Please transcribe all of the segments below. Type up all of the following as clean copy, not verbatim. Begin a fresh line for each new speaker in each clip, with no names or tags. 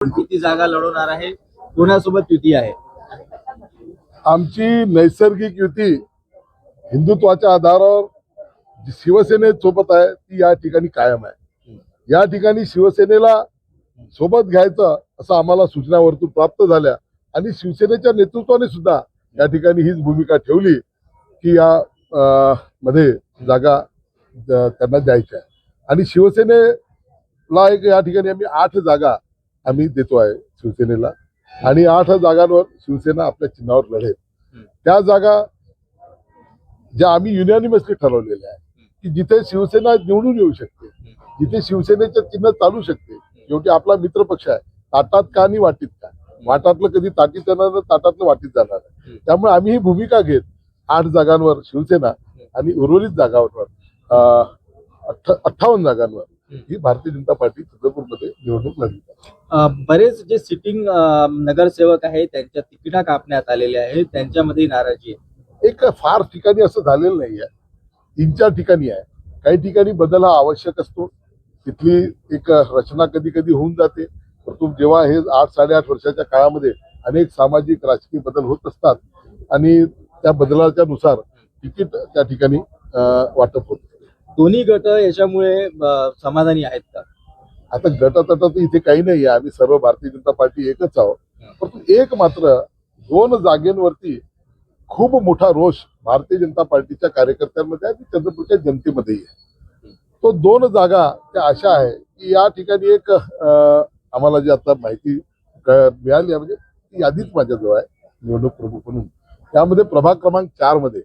किती जागा लढवणार आहे, कोणासोबत युती आहे?
आमची नैसर्गिक युती हिंदुत्वाच्या आधारावर जी शिवसेनेसोबत आहे ती या ठिकाणी कायम आहे. या ठिकाणी शिवसेनेला सोबत घ्यायचं असं आम्हाला सूचनावरतून प्राप्त झाल्या आणि शिवसेनेच्या नेतृत्वाने सुद्धा या ठिकाणी हीच भूमिका ठेवली की या मध्ये जागा त्यांना द्यायच्या आणि शिवसेनेला एक या ठिकाणी आम्ही 8 जागा आम्ही देतो आहे शिवसेनेला आणि 8 जागांवर शिवसेना आपल्या चिन्हावर लढेल. त्या जागा ज्या आम्ही युनॅनिमसली ठरवलेल्या आहे की जिथे शिवसेना निवडून येऊ शकते, जिथे शिवसेनेचं चिन्ह चालू शकते. शेवटी आपला मित्र पक्ष आहे, ताटात का आणि वाटीत का, वाटातलं कधी ताटीत जाणार नाही, ताटातलं वाटीत जाणार आहे. त्यामुळे आम्ही ही भूमिका घेत 8 जागांवर शिवसेना आणि उर्वरित जागांवर 58 जागांवर ही भारतीय जनता पार्टी चंद्रपूरमध्ये निवडणूक लढली.
बरेच जे सिटिंग नगरसेवक आहेत त्यांच्या तिकिटा कापण्यात आलेल्या आहेत, त्यांच्यामध्ये नाराजी आहे.
एक फार ठिकाणी असं झालेलं नाही आहे, 3-4 ठिकाणी आहे. काही ठिकाणी बदल हा आवश्यक असतो, तिथली एक रचना कधी कधी होऊन जाते. परंतु जेव्हा हे 8-8.5 वर्षाच्या काळामध्ये अनेक सामाजिक राजकीय बदल होत असतात आणि त्या बदलाच्या नुसार तिकीट त्या ठिकाणी वाटप होतं.
दोन्ही गट याच्यामुळे समाधानी आहेत का?
आता गटातटात इथे काही नाही आहे, आम्ही सर्व भारतीय जनता पार्टी एकच आहोत. परंतु एक मात्र 2 जागेंवरती खूप मोठा रोष भारतीय जनता पार्टीच्या कार्यकर्त्यांमध्ये आणि चंद्रपूरच्या जनतेमध्येही आहे. तो 2 जागा त्या अशा आहे की या ठिकाणी एक आम्हाला जी आता माहिती मिळाली आहे, म्हणजे ती यादीच माझ्याजवळ आहे निवडणूक प्रमुख म्हणून. त्यामध्ये प्रभाग क्रमांक 4 मध्ये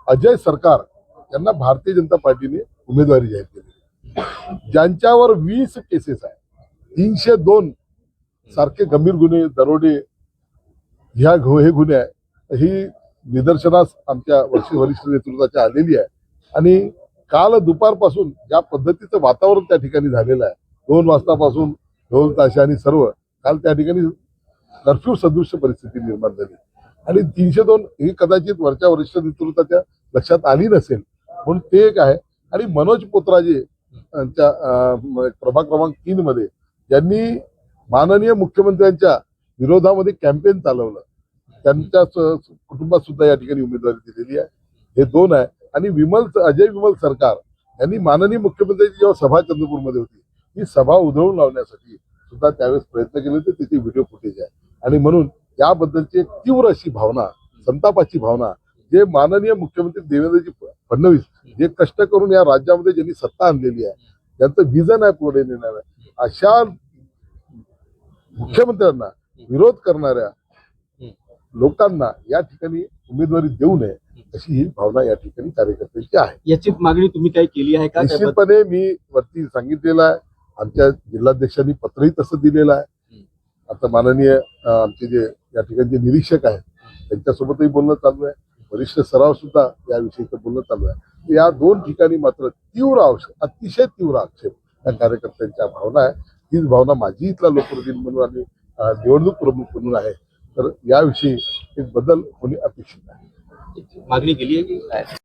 अजय सरकार यांना भारतीय जनता पार्टीने उमेदवारी जाहीर केली. ज्यांच्यावर 20 केसेस आहे, 302 सारखे गंभीर गुन्हे, दरोडे हे गुन्हे आहे. ही निदर्शनास आमच्या वरिष्ठ नेतृत्वाच्या आलेली आहे आणि काल दुपारपासून ज्या पद्धतीचं वातावरण त्या ठिकाणी झालेलं आहे, 2 वाजतापासून ढोल ताशे आणि सर्व, काल त्या ठिकाणी कर्फ्यू सदृश्य परिस्थिती निर्माण झाली आणि 302 ही कदाचित वरच्या वरिष्ठ नेतृत्वाच्या लक्षात आली नसेल म्हणून ते एक आहे. आणि मनोज पोतराजे यांच्या प्रभाग क्रमांक 3 मध्ये ज्यांनी माननीय मुख्यमंत्र्यांच्या विरोधामध्ये कॅम्पेन चालवलं, त्यांच्या कुटुंबात सुद्धा या ठिकाणी उमेदवारी दिलेली आहे. हे 2 आहे. आणि अजय विमल सरकार यांनी माननीय मुख्यमंत्र्यांची जेव्हा सभा चंद्रपूरमध्ये होती, ही सभा उधळून लावण्यासाठी सुद्धा त्यावेळेस प्रयत्न केले होते. त्याची व्हिडिओ फुटेज आहे आणि म्हणून याबद्दलची एक तीव्र अशी भावना, संतापाची भावना, जे माननीय मुख्यमंत्री देवेंद्रजी फडणवीस जे कष्ट करून या राज्यामध्ये ज्यांनी सत्ता आणलेली आहे, ज्यांचं विजन आहे पुढे नेणारं, अशा मुख्यमंत्र्यांना विरोध करणाऱ्या लोकांना या ठिकाणी उमेदवारी देऊ नये अशी ही भावना या ठिकाणी कार्यकर्त्यांची आहे.
याची मागणी तुम्ही काही केली आहे का?
निश्चितपणे मी वरती सांगितलेलं आहे, आमच्या जिल्हाध्यक्षांनी पत्रही तसं दिलेलं आहे. आता माननीय आमचे जे या ठिकाणचे निरीक्षक आहेत त्यांच्यासोबतही बोलणं चालू आहे, वरिष्ठ सराव सुद्धा याविषयीचं बोलणं चालू आहे. या 2 ठिकाणी मात्र अतिशय तीव्र आक्षेप या कार्यकर्त्यांच्या भावना आहे. हीच भावना माझी इथला लोकप्रतिनिधी म्हणून आणि निवडणूक प्रमुख म्हणून आहे. तर याविषयी एक बदल होणे अपेक्षित आहे.
मागणी केली आहे की काय?